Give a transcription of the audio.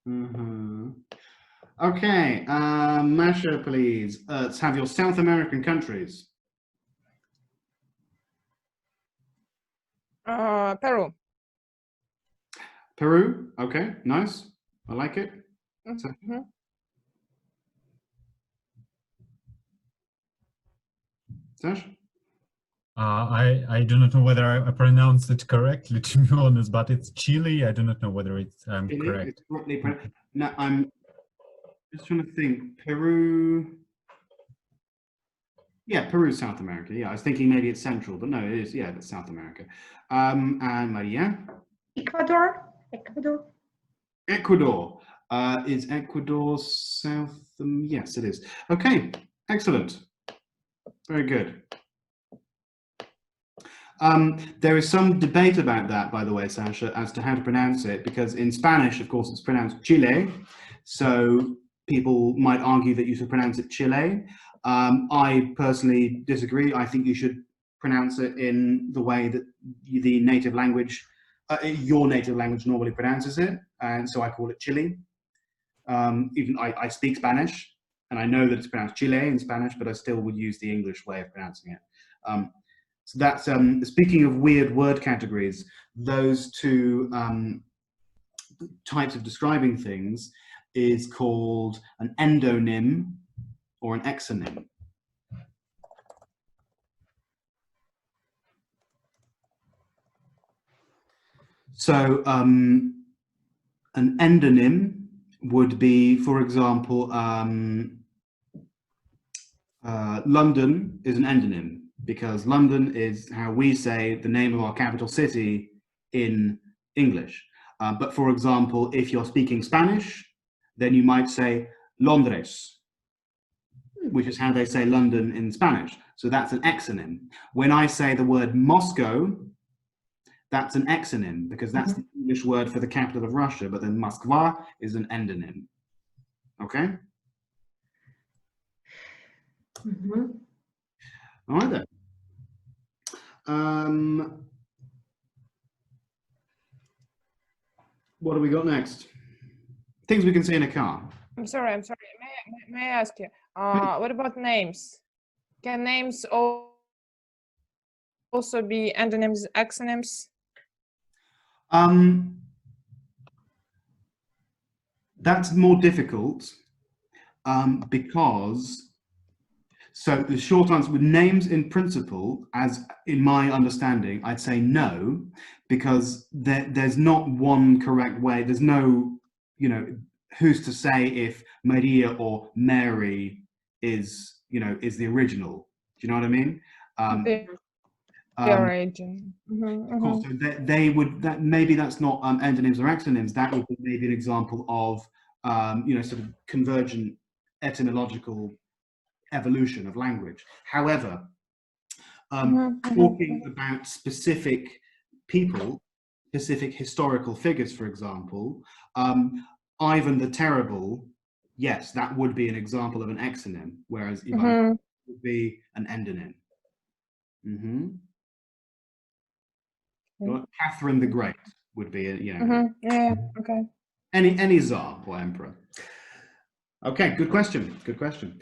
Mhm. Okay, Masha, please. Let's have your South American countries. Peru. Peru. Okay, nice. I like it. Sash? I do not know whether I pronounced it correctly, to be honest, but it's Chile. I do not know whether it's correct. It's correctly pronounced. No, I'm just trying to think. Peru. Yeah, Peru, South America. Yeah, I was thinking maybe it's Central, but no, it is. Yeah, it's South America. And Maria? Ecuador. Ecuador. Is Ecuador South? Yes, it is. Okay, excellent. Very good. There is some debate about that, by the way, Sasha, as to how to pronounce it, because in Spanish, of course, it's pronounced Chile. So people might argue that you should pronounce it Chile. I personally disagree. I think you should pronounce it in the way that the native language, your native language normally pronounces it. And so I call it Chile. Even I speak Spanish, and I know that it's pronounced Chile in Spanish, but I still would use the English way of pronouncing it. So that's, speaking of weird word categories, those two types of describing things is called an endonym or an exonym. So an endonym would be, for example, London is an endonym because London is how we say the name of our capital city in English. But for example, if you're speaking Spanish, then you might say Londres, which is how they say London in Spanish. So that's an exonym. When I say the word Moscow, that's an exonym because that's the English word for the capital of Russia, but then Moskva is an endonym. Okay? All right then. What do we got next? Things we can see in a car. I'm sorry. May I ask you? What about names? Can names also be endonyms, exonyms? That's more difficult because, so the short answer with names in principle, as in my understanding, I'd say no, because there's not one correct way. There's no, who's to say if Maria or Mary is, is the original? Do you know what I mean? The origin. Of course, so they would, that maybe that's not endonyms or exonyms. That would be maybe an example of, sort of convergent etymological evolution of language. However, talking about specific people, specific historical figures, for example, Ivan the Terrible, yes, that would be an example of an exonym, whereas Ivan would be an endonym. Catherine the Great would be, Yeah, okay. Any Tsar or emperor. Okay, good question. Good question.